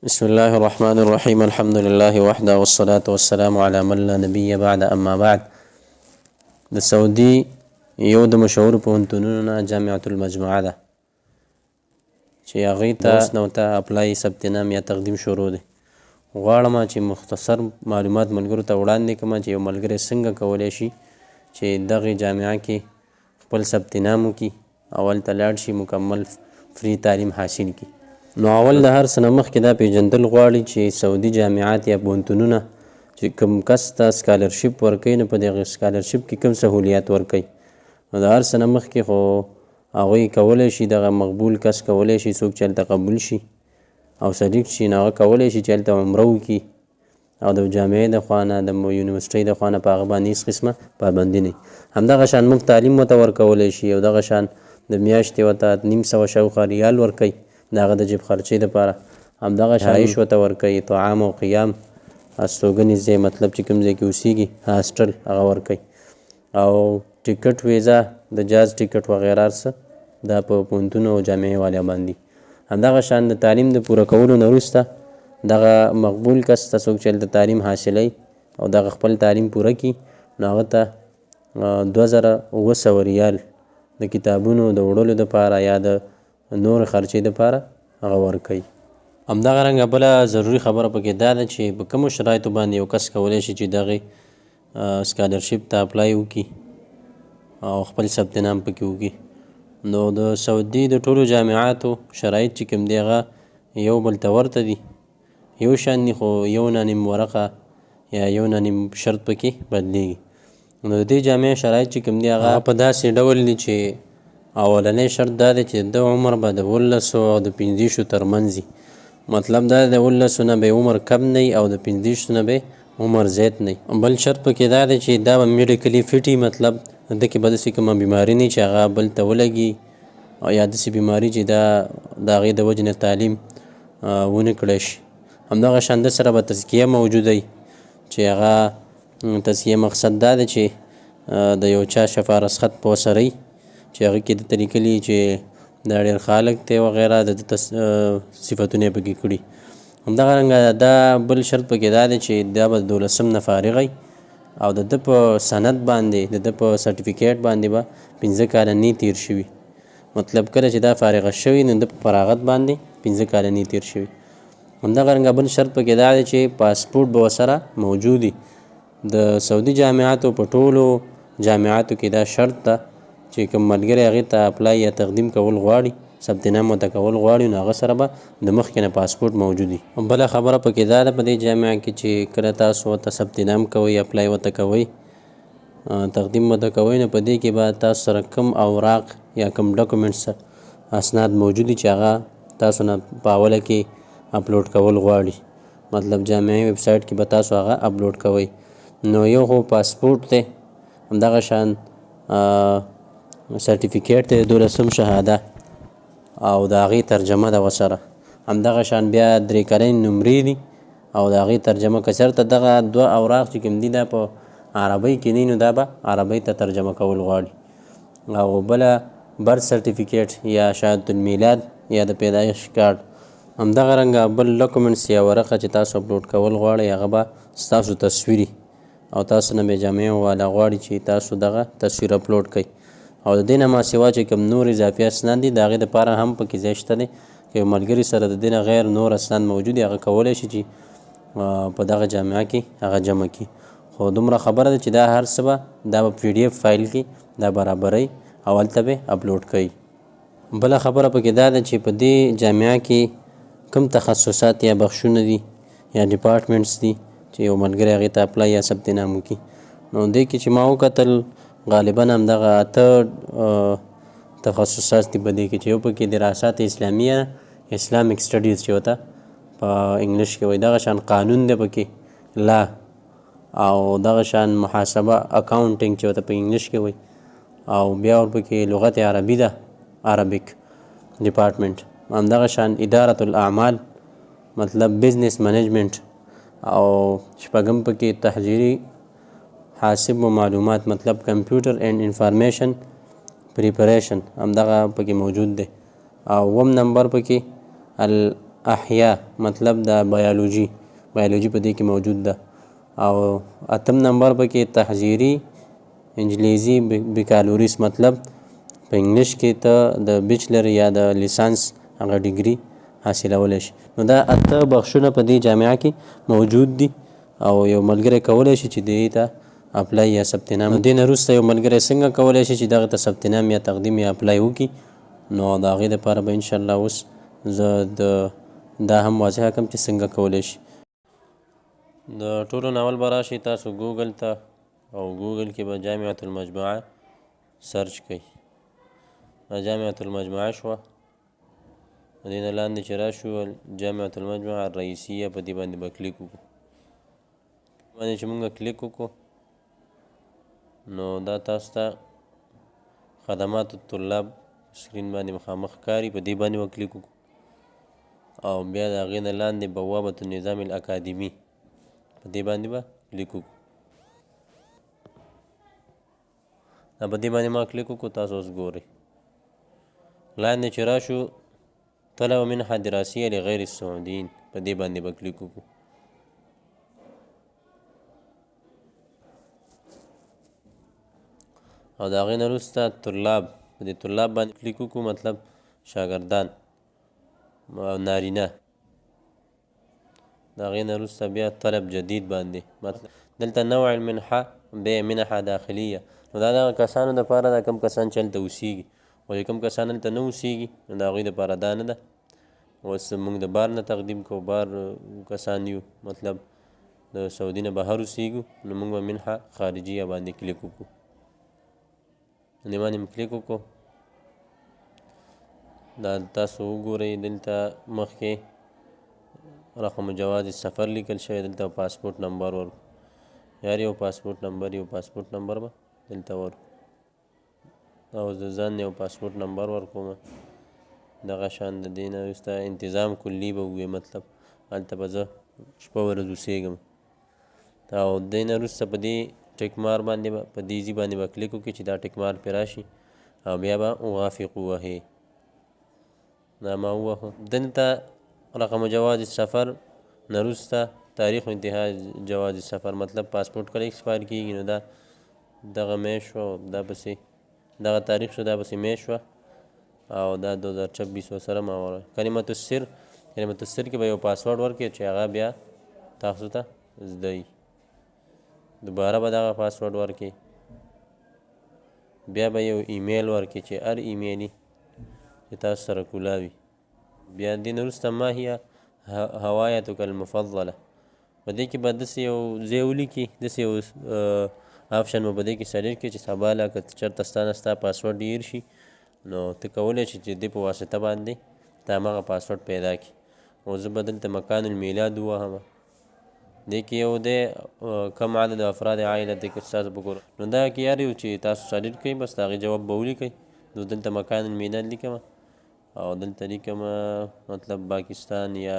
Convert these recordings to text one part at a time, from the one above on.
بسم الله الرحمن الرحيم الحمد لله وحده والصلاة والسلام على من لا نبي بعد أما بعد. د سعودي یو د مشهور پوهنتونونو نه جامعة المجموعه ده چې هغې ته اوس نو ته اپلای ثبت نام یا تقدیم شروع دی. غواړم چې مختصر معلومات ملګرو ته وړاندې کړم چې یو ملګری څنګه کولی شي چې دغې جامعه کې خپل ثبت نام وکړي، اول ته لاړ شي، مکمل فری تعلیم حاصل کړي. نو اول د هر څه نه مخکې دا پیژندل غواړي چې سعودي جامعات یا پوهنتونونه چې کوم کس ته سکالرشپ ورکوي نو په دغې سکالرشپ کې کوم سهولیات ورکوي. نو د هر څه نه مخکې خو هغوی کولی شي دغه مقبول کس کولی شي څوک چې هلته قبول شي او سلیکټ شي نو هغه کولی شي چې هلته عمره وکړي او د جامعې د خوا نه د یونیورسټۍ د خوا نه په هغه باندې هېڅ قسمه پابندي نه وي. همدغه شان موږ تعلیم ورته ورکولی شي او دغه شان د میاشتې ورته 900 شاوخوا ریال ورکوي د هغه د جیب خرچې دپاره. همدغه رهایش ورته ورکوي، طعام او قیام، استوګنې ځای مطلب چې کوم ځای کې اوسېږي هاسټل هغه ورکوي، او ټیکټ ویزا د جاز ټیکټ وغیره څه دا په پوهنتونو او جامعې والا باندې. همدغه شان د تعلیم د پوره کولو نه وروسته دغه مقبول کس ته څوک چې هلته تعلیم حاصلوي او دغه خپل تعلیم پوره کړي نو هغه ته 2700 ریال د کتابونو د وړلو دپاره یا د نور خرچې دپاره هغه ورکوي. همدغه رنګه بله ضروري خبره پکې دا ده چې په کومو شرایطو باندې یو کس کولی شي چې دغې سکالرشپ ته اپلای وکړي او خپل ثبت نام پکې وکړي. نو د سعودي د ټولو جامعاتو شرایط چې کوم دی هغه یو بل ته ورته دي، یو شان دي، خو یو نه نیم ورقه یا یو نه نیم شرط پکې بدلیږي. نو د دې جامعې شرایط چې کوم دی هغه په داسې ډول دي چې اولنی شرط دا دی چې د عمر به د 18 او د 25 ترمنځ وي. مطلب دا د 18 نه به عمر کم نه وي او د 25 نه به عمر زیات نه وي. بل شرط پکې دا دی چې دا به میډیکلي فټ وي، مطلب د کې به داسې کومه بیماري نه چې هغه بل ته ولګي او یا داسې بیماري چې دا د هغې د وجې نه تعلیم ونه کړی شي. همدغه شان د سره به تزکیه موجوده وي چې هغه تزکیه مقصد دا دی چې د یو چا شفا رسخت په ورسره وي چې هغه کې درته لیکلي چې دا ډېر خالق دی وغیره د صفتونه یې پکې کړي. همدغه رنګه دا بل شرط پکې دا دی چې دا به 12 نه فارغ وي او د ده په سند باندې د ده په سرټیفیکیټ باندې به 15 کاله نه تیر شوي. مطلب کله چې دا فارغه شوي نو د په فراغت باندې 15 کاله نه تیر شوي. همدغه رنګه بل شرط پکې دا دی چې پاسپورټ به ورسره موجود وي. د سعودي جامعاتو په ټولو جامعاتو کې دا شرط ده چې کوم ملګری هغې ته اپلای یا تقدیم کول غواړي، ثبت نام ورته کول غواړي نو هغه سره به د مخکې نه پاسپورټ موجود وي. بله خبره پکې دا ده په دې جامعه کې چې کله تاسو ورته ثبت نام کوئ، اپلای ورته کوئ، تقدیم ورته کوئ نو په دې کې به تاسو سره کوم اوراق یا کوم ډاکومنټس اسناد موجود دي چې هغه تاسو نه په اوله کې اپلوډ کول غواړي. مطلب جامعې ویب سایټ کې به تاسو هغه اپلوډ کوئ. نو یو خو پاسپورټ دی، همدغه شان سرټیفیکیټ دی، 12 شهاده او د هغې ترجمه ده ورسره. همدغه شان بیا 3 کلنې نمرې دي او د هغې ترجمه که چېرته دغه 2 اوراق چې کوم دي دا په عربۍ کې نه نو دا به عربۍ ته ترجمه کول غواړي. او بله برث سرټیفیکیټ یا شهادة المیلاد یا د پیدایښت کارډ. همدغه رنګه بل ډاکومنټس یا ورقه چې تاسو اپلوډ کول غواړئ هغه به ستاسو تصویري او تاسو نه به جامعه والا غواړي چې تاسو دغه تصویر اپلوډ کړئ. او د دې نه ما سوا چې کوم نور اضافي اسناد دي د هغې دپاره هم پکې ځای شته دی. که یو ملګري سره د دې نه غیر نور اسناد موجود دي هغه کولی شي چې په دغه جامعه کې هغه جمع کړي. خو دومره خبره ده چې دا هر څه به دا په PDF فایل کې دا برابروي او هلته به اپلوډ کوي. بله خبره پکې دا ده چې په دې جامعه کې کوم تخصصات یا بخشونه دي یا ډپارټمنټس دي چې یو ملګری هغې ته اپلای یا ثبت نام وکړي. نو دې کې چې ما وکتل غالبا همدغه 8 تخصصات دي په دې کې چې یو پکې دراسات اسلامیه، اسلامیک سټډیز چې ورته په انګلیش کې وایي، دغه شان قانون دی پکې، لا، او دغه شان محاسبه اکاونټینګ چې ورته په انګلیش کې وایي، او بیا ورپکې لغت عربي ده، عربیک ډپارټمنټ. همدغه شان اداره الاعمال مطلب بزنس منیجمنټ، او شپږم پکې تحریري حاسب و معلومات مطلب کمپیوټر اینڈ انفارمیشن پریپریشن همدغه پکې موجود دی. او اووم نمبر پکې احیا مطلب د بیالوجي په دې کې موجود ده. او 8م نمبر پکې تحذیري انجلیزي بیکالوریس مطلب په انګلیش کې ته د بیچلر یا د لیسانس هغه ډیګري حاصلولی شي. نو دا 8 بخشونه په دې جامعه کې موجود دي او یو ملګری کولی شي چې دې ته اپلای یا ثبت نام. دې نه وروسته یو ملګری څنګه کولی شي چې دغه ته ثبت نام یا تقدیم یا اپلای وکړي. نو د هغې دپاره به انشاءالله اوس زه دا هم واضحه کړم چې څنګه کولی شي. د ټولو ناول به راشي تاسو ګوګل ته او ګوګل کې به جامعة المجموعه سرچ کوئ. جامعة المجموعه شوه، د دې نه لاندې چې راشو جامعة المجموعه الرئیسیه په دې باندې به کلیک وکړو. باندې چې مونږ کلیک وکړو نو دا تاسو ته خدمات الطلاب سکرین باندې مخامخ ښکاري، په دې باندې به کلیک وکړو او بیا د هغې نه لاندې بوابة النظام الاکادمي په دې باندې به کلیک وکړو. دا په دې باندې ما کلیک وکړو. تاسو اوس ګورئ لاندې چې راشو طلب منحه دراسیه لغیر السعودیین په دې باندې به کلیک وکړو. او د هغې نه وروسته طلاب په دې طلاب باندې کلیک وکړو مطلب شاګردان نارینه. د هغې نه وروسته بیا طلب جدید باندې مطلب دلته نوع المنحه بیا منحه داخلیه. نو دا دغه کسانو دپاره ده کوم کسان چې هلته اوسیږي، ولې کوم کسان هلته نه اوسیږي نو د هغوی دپاره دا نه ده. اوس موږ د بار نه تقدیم کوو، بار کسان یو مطلب د سعودي نه بهر اوسیږو نو موږ به منحه خارجیه باندې کلیک وکړو. دې باندې مې کلیک وکړو. دا تاسو وګورئ دلته مخکې رقم جواز سفر لیکل شوی، دلته پاسپورټ نمبر ورکړو. یار یو پاسپورټ نمبر به دلته ورکړو. او د ځان یو پاسپورټ نمبر ورکوم. دغه شان د دې نه وروسته انتظام کلي به ووایي مطلب هلته به زه شپه ورځ اوسېږم. او د دې نه وروسته په دې ټیک مار باندې به په دې ځي باندې به کلیک وکړي چې دا ټیک مار پرې راشي او بیا به اوافق ووهې. دا ما ووهه. دلته رقم جواز سفر نه وروسته تاریخ انتها جواز سفر مطلب پاسپورټ کله اکسپایر کېږي نو دا دغه میاشت شوه او دا پسې دغه تاریخ شو، دا پسې میاشت شوه او دا 2026 سره ما وره. کلمة السر کې به یو پاسورډ ورکړي چې هغه بیا تاسو ته زده وي. دوباره به دغه پاسورډ ورکړي. بیا به یو ایمیل ورکړي چې هر ایمیلي چې تاسو سره کولاوي. بیا دې نه وروسته ما هي هوایتک المفضله په دې کې به داسې یو ځای ولیکي، داسې یو آپشن به په دې کې سلیکټ کړي چې سبا له که چېرته ستا نه ستا پاسورډ ډېر شي نو ته کولی شي چې دې په واسطه باندې ته همغه پاسورډ پیدا کړي. او زه به دلته مکان المیلاد ووهمه. دې کې یو دی کم عدد افراد عائله دی که ستاسو په کور نو دا کې هر یو چې تاسو سلیکټ کوئ بس د هغې جواب به ولیکئ. نو دلته مکان المیلاد لیکمه او دلته لیکمه مطلب پاکستان یا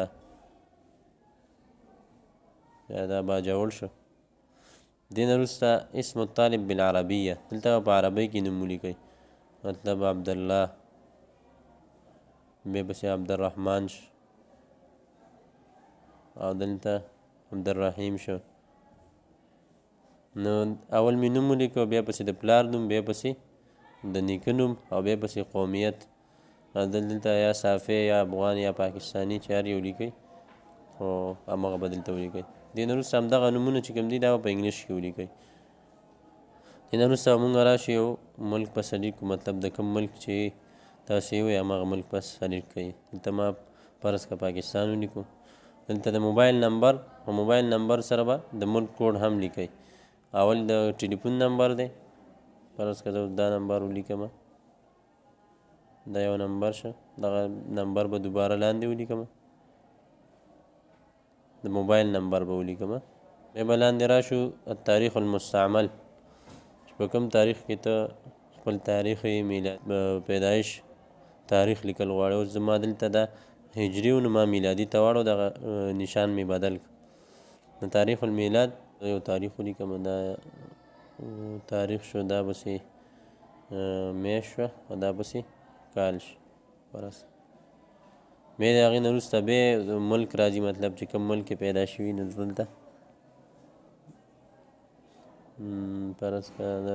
دا باجوړ شو. دې نه وروسته اسم الطالب بالعربیه دلته په عربۍ کې نوم ولیکئ مطلب عبدالله، بیا پسې عبدالرحمن شو او دلته عبدالرحیم شو. نو اول مې نوم ولیکو، بیا پسې د پلار نوم، بیا پسې د نیکه نوم او بیا پسې قومیت. دلته یا صافی یا افغان یا پاکستاني چې هر یو لیکئ خو همغه به دلته ولیکئ. دې نه وروسته همدغه نومونه چې کوم دي دا به په انګلیش کې ولیکئ. دې نه وروسته مونږ راشو یو ملک په سلیکټ کړو مطلب د کوم ملک چې تاسو یې وایي همغه ملک په سلیکټ کوئ. دلته ما فرض که پاکستان ولیکو. دلته د موبایل نمبر او موبایل نمبر سره به د ملک کوډ هم لیکئ. اول د ټلیفون نمبر دی، فرض که زه دا نمبر ولیکمه، دا یو نمبر شه، دغه نمبر به دوباره لاندې ولیکمه، د موبایل نمبر به ولیکمه. بیا به لاندې راشو تاریخ المستعمل چې په کوم تاریخ کې ته خپل تاریخ میلاد پیدایش تاریخ لیکل غواړې. اوس زما دلته دا هجري و نو ما میلادي ته واړو دغه نشان مې بدل کړ. د تاریخ المیلاد یو تاریخ ولیکمه، دا تاریخ شو، دا پسې میاشت شوه او دا پسې کال شو. بیا د هغې نه وروسته بیا ملک راځي، مطلب چې کوم ملک کې پیدا شوي نو دلته فرض کړه د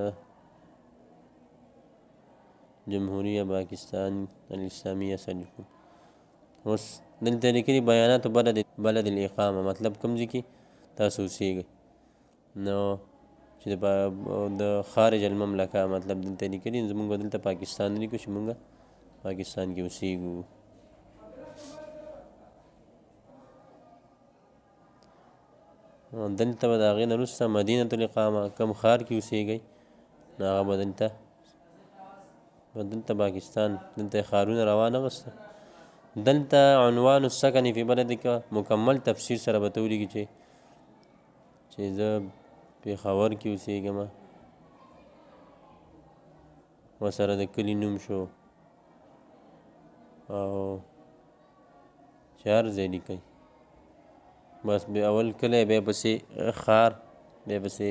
جمهوریه پاکستان الاسلامیه سرلیکونه. اوس دلته لیکلي بیانات بلد الاقامه، مطلب کوم ځای کې تاسو اوسیږئ. نو چې د خارج المملکه مطلب دلته لیکلي، زمونږ به دلته پاکستان لیکو چې مونږ پاکستان کې اوسیږو. دلته به د هغې نه وروسته مدینة الاقامه کوم ښار کې اوسیږئ نو هغه به دلته پاکستان، دلته ښارونه راوانغسته. دلته عنوان السکن فی بلدک مکمل تفسیر سره به ته ولیکي چې زه پېښور کې اوسېږم، ورسره د کلي نوم شو او چې هر ځای لیکئ. بس بیا اول کلی، بیا پسې ښار، بیا پسې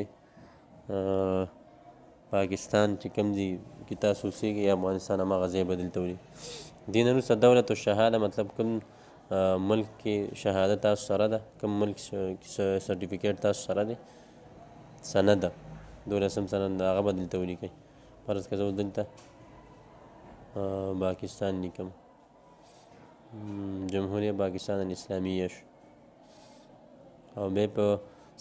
پاکستان چې کوم ځای کې تاسو اوسېږئ یا افغانستان هماغه ځای به دلته ولیکئ. دې نه وروسته دولة الشهاده مطلب کوم ملک کې شهاده تاسو سره ده، کوم ملک سرټیفیکیټ تاسو سره دی، سند ده، 12 سند ده، هغه به دلته ولیکئ. فرض که زه اوس دلته پاکستان لیکم، جمهوریه پاکستان الاسلامیه شو، او بیا په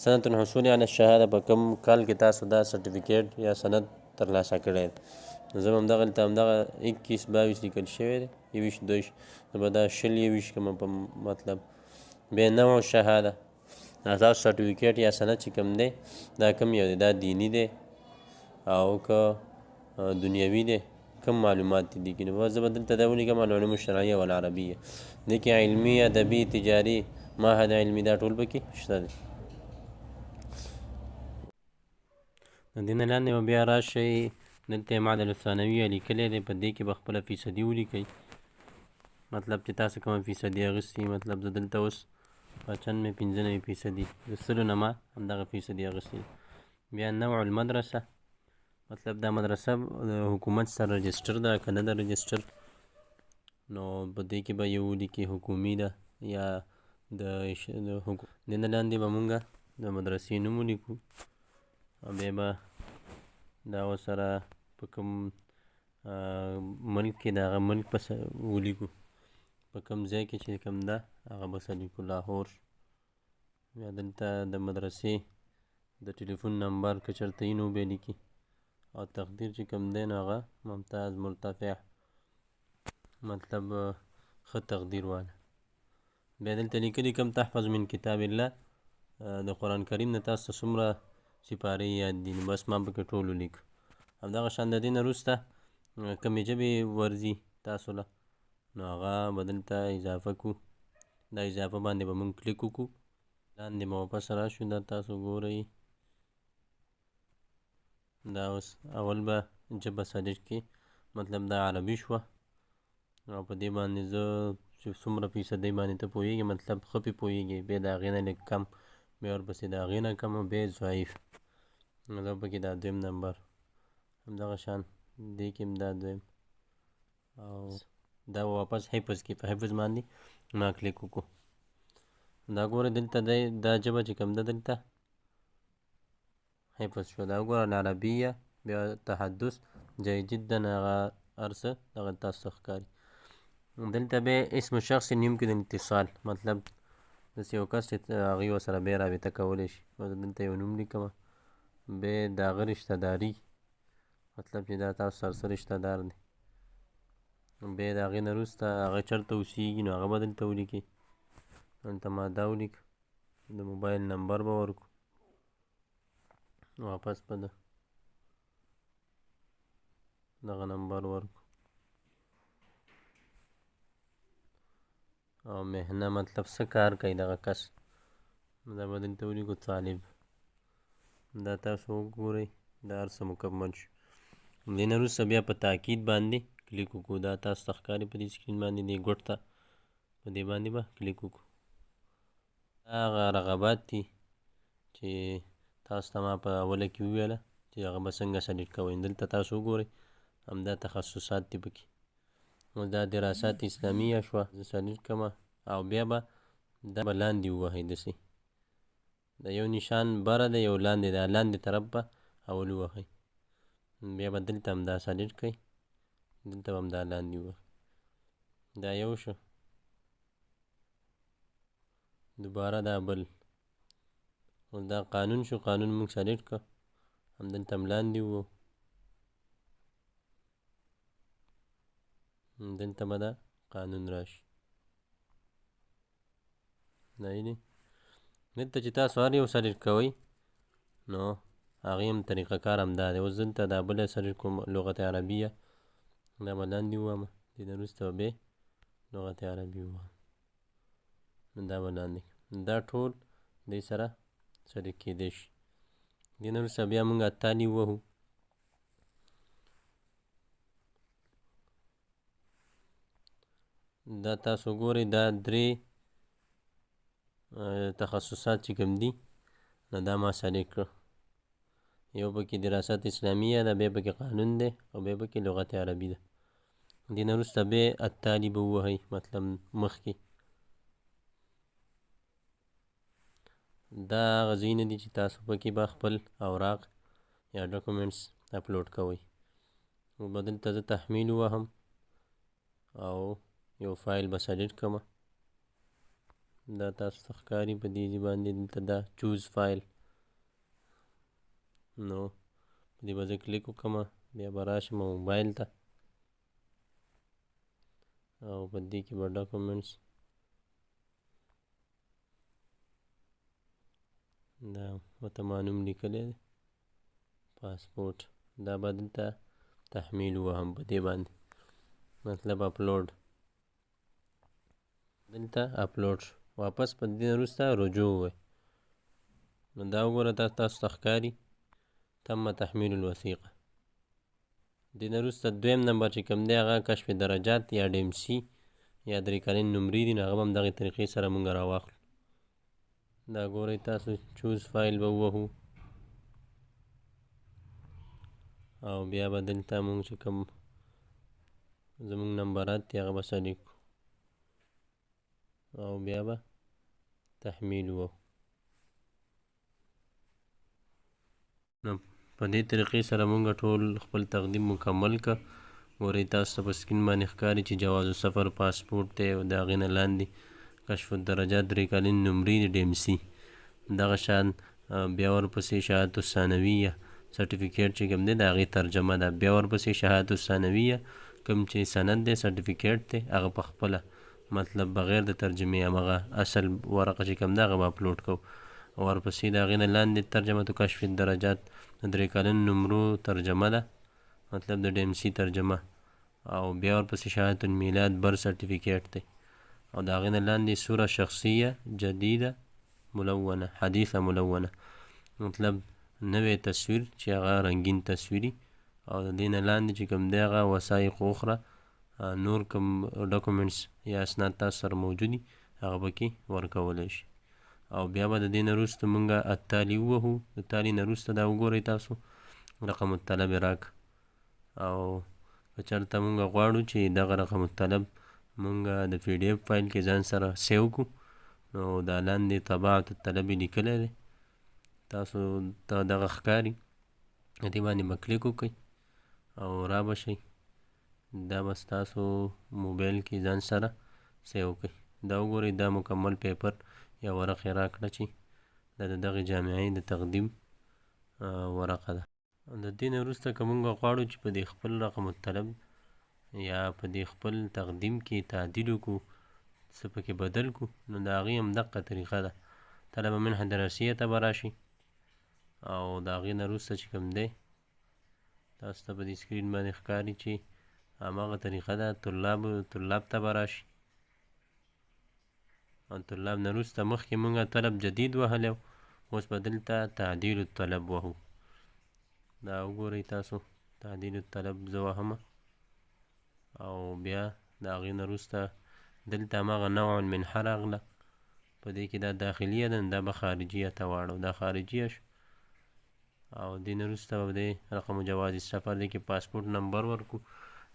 سنة الحصول علی الشهاده په کوم کال کې تاسو دا سرټیفیکیټ یا سند ترلاسه کړی دی. زه به همدغلته همدغه 21 22 لیکل شوی دی، 21 22 زه به دا 20 21 کومه په مطلب. بیا نوع شهاده، تاسو سرټیفیکیټ یا سند چې کوم دی دا کوم یو دی، دا دینی دی او که دنیوي دی، کوم معلومات دي لیکي. نو زه به دلته دا ولیکم العلوم الشرعیه والعربیه. دې کې علمي، ادبي، تجاري، معهد علمي دا ټول پکې شته دی. د دې نه لاندې به بیا راشئ، دلته معدل الثانویه لیکلی دی، په دې کې به خپله فیصدي ولیکئ، مطلب چې تاسو کومه فیصدي اخیستې. مطلب زه دلته اوس 95-95% د 100 نه ما همدغه فیصدي اخیستې. بیا نوع المدرسه، مطلب دا مدرسه د حکومت سره رجسټر ده که نه ده رجسټر، نو په دې کې به یو ولیکي حکومي ده یا د دې نه لاندې به مونږ د مدرسې نوم ولیکو، او بیا به دا ورسره په کوم ملک کې د هغه ملک په ولیکو، په کوم ځای کې چې کوم ده هغه به لیکو، لاهور. بیا دلته د مدرسې د ټلیفون نمبر که چېرته وي نو بیا لیکي، او تقدیر چې کوم دی نو هغه ممتاز مرتفع، مطلب ښه تقدیر والا. بیا دلته لیکلي کم تحفظ من کتاب الله، د قرآن کریم نه تاسو ته څومره سپارې یاد دي، نو بس ما پکې ټول ولیکو. همدغه شان د دې نه وروسته کومې ژبې ورځي تاسو له، نو هغه به دلته اضافه کړو. دا اضافه باندې به مونږ کلیک وکړو، لاندې به واپس راشو. دا تاسو ګورئ، دا اوس اول به ژبه سلیکټ کړي، مطلب دا عربي شوه، او په دې باندې زه چې څومره فیصدۍ باندې ته پوهېږې، مطلب ښه پې پوهېږې، بیا د هغې نه لږ کم، بیا ورپسې د هغې نه کم، بیا ضعیف، نو دا پکې دا دویم نمبر. همدغه شان دې کې هم دا دویم، او دا واپس حفظ کې، په حفظ باندې ما کلیک وکړو. دا ګوره دلته دی، دا ژبه چې کوم ده دلته حفظ شو. دا وګوره العربیه، بیا تحدث جید جدا، هغه هر څه دغه تاسو ته ښکاري. دلته بیا اسم شخص يمكن الاتصال، مطلب داسې یو کس چې هغوی ورسره بیا رابطه کولی شي. زه دلته یو نوم لیکمه، بیا د هغه رشته داري، مطلب چې دا تاسو سره څه رشته دار دی. بیا د هغې نه وروسته هغه چېرته اوسېږي نو هغه به دلته ولیکي. دلته ما دا ولیک، د موبایل نمبر به ورکړو، واپس به دغه نمبر ورکړو، او مهنه مطلب څه کار کوي دغه کس، دا به دلته ولیکو طالب. دا تاسو وګورئ، دا هر څه مکمل شو. دې نه وروسته بیا په تاکید باندې کلیک وکړو. دا تاسو ته ښکاري په دې سکرین باندې، دې ګوټ ته په دې باندې به کلیک وکړو. دا هغه رغبات دي چې تاسو ته ما په اوله کې وویله چې هغه به څنګه سلیکټ کوئ. دلته تاسو وګورئ، همدا تخصصات دي پکې، دا دراسات اسلامیه شوه زه سلیکټ کړمه او بیا به دا به لاندې ووهئ داسې د یو نشان بره ده یو لاندې ده لاندې طرف به اول ووهئ بیا به دلته همدا سلیکټ کړئ دلته به همدا لاندې ووهئ دا یو شو دوباره دا بل اوس دا قانون شو قانون موږ سلیکټ کړه همدلته هم لاندې ووهو دلته به دا قانون راشي دا وینئ دلته چې تاسو هر یو سلیکټ کوئ نو هغې هم طریقه کار همدا دی اوس دلته دا بله سلیکټ کوم لغت عربیه دا به لاندې ووهمه دې نه وروسته به بیا لغت عربي ووهم نو دا به لاندې دا ټول دې سره سلیکټ کېدی شي دې نه وروسته بیا موږ التالي ووهو دا تاسو ګورئ دا درې تخصصات چې کوم دي نو دا ما سلیکټ کړه یو پکې دراسات اسلامیه ده بیا پکې قانون دی او بیا پکې لغت عربي ده دې نه وروسته بیا التالي به ووهئ مطلب مخکې دا هغه ځایونه دي چې تاسو پکې به خپل اوراق یا ډاکومنټس اپلوډ کوئ نو به دلته زه تحمیل ووهم او یو فایل به سلیکټ کړمه دا تاسو ته ښکاري په دې باندې دلته دا چوز فایل نو په دې به زه کلیک وکړمه بیا به راشم موبایل ته او په دې کې به ډاکومنټس دا ورته ما نوم لیکلی دی پاسپورټ دا به دلته تحمیل ووهم په دې باندې مطلب اپلوډ دلته اپلوډ شو واپس په دې نه وروسته رجوع ووایئ نو دا وګوره دا تاسو ته ښکاري تم تحمیل الوثیقه دې نه وروسته دویم نمبر چې کوم دی هغه کشف درجات یا DMC یا درې کلن نمرې دي نو هغه به همدغې طریقې سره مونږ راواخلو دا ګورئ تاسو چوز فایل به ووهو او بیا به دلته مونږ چې کوم زمونږ نمبرات دي هغه به سلیکټ کړو او بیا به تحمیل ووهو نو په دې طریقې سره مونږ ټول خپل تقدیم مکمل که ګورئ تاسو ته په سکرین باندې ښکاري چې جواز السفر پاسپورټ دی او د هغې نه لاندې کشف الدرجات درې کلن نمرې د DMC دغه شان بیا ورپسې شهادت الثانویه سرټیفیکیټ چې کوم دی د هغې ترجمه ده بیا ورپسې شهادت الثانویه کوم چې سند دی سرټیفیکیټ دی هغه په خپله مطلب بغیر د ترجمې همغه اصل ورقه چې کوم ده هغه به اپلوډ کوو ورپسې د هغې نه لاندې ترجمه کشف الدرجات د درې کلن نمرو ترجمه ده مطلب د DMC ترجمه او بیا ورپسې شهادت المیلاد بر سرټیفیکیټ دی او د هغې نه لاندې صوره شخصیه جدیده ملونه حدیثه ملونه مطلب نوی تصویر چې هغه رنګین تصویري او د دې نه لاندې چې کوم دی هغه وثایق اخره نور کوم ډاکومنټس یا اسناد تاسو سره موجودي هغه پکې ورکولی شي او بیا به د دې نه وروسته مونږ التالي ووهو د تالي نه وروسته دا وګورئ تاسو رقم الطلب یې راکړه او که چېرته مونږ غواړو چې دغه رقم الطلب مونږ د PDF فایل کې ځان سره سیو کړو نو دا لاندې طباعت الطلب یې لیکلی دی تاسو ته دغه ښکاري دې باندې به کلیک وکړئ او را به شئ دا به ستاسو موبایل کې ځان سره سیو کړئ دا وګورئ دا مکمل پیپر یا ورق یې راکړه چې دا د دغې جامعې د تقدیم ورقه ده د دې نه وروسته که مونږ غواړو چې په دې خپل رقم الطلب یا په دې خپل تقدیم کې تعدیل وکړو څه پکې بدل کړو نو د هغې همدقه طریقه ده طلبه منحه دراسیه ته به راشي او د هغې نه وروسته چې کوم دی تاسو ته په دې سکرین باندې ښکاري چې هماغه طریقه ده طلاب ته به راشي او طلاب نه وروسته مخکې مونږ طلب جدید وهلی و اوس به دلته تعدیل الطلب وهو دا وګورئ تاسو تعدیل الطلب زه وهمه او بیا د هغې نه وروسته دلته هماغه نوع المنحه راغله په دې کې دا داخلیه ده دا به خارجیه ته واړو دا خارجیه شو او دې نه وروسته به دې رقم جواز السفر دې کې پاسپورټ نمبر ورکړو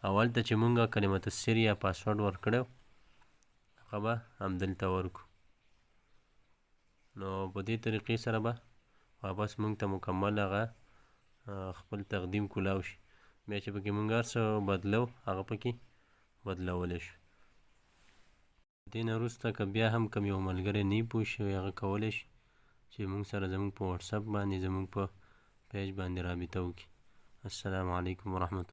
اول ته چې مونږ کلمة السر یا پاسورډ ورکړی هغه به همدلته ورکړو. نو په دې طریقې سره به واپس مونږ ته مکمل هغه خپل تقدیم کولاو شي. بیا چې پکې مونږ هر څه بدلو هغه پکې بدلولی شو. دې نه وروسته که بیا هم کوم یو ملګری نه وي پوه شوی هغه کولی شي چې مونږ سره زمونږ په وټساپ باندې زمونږ په پیج باندې رابطه وکړي. السلام علیکم ورحمة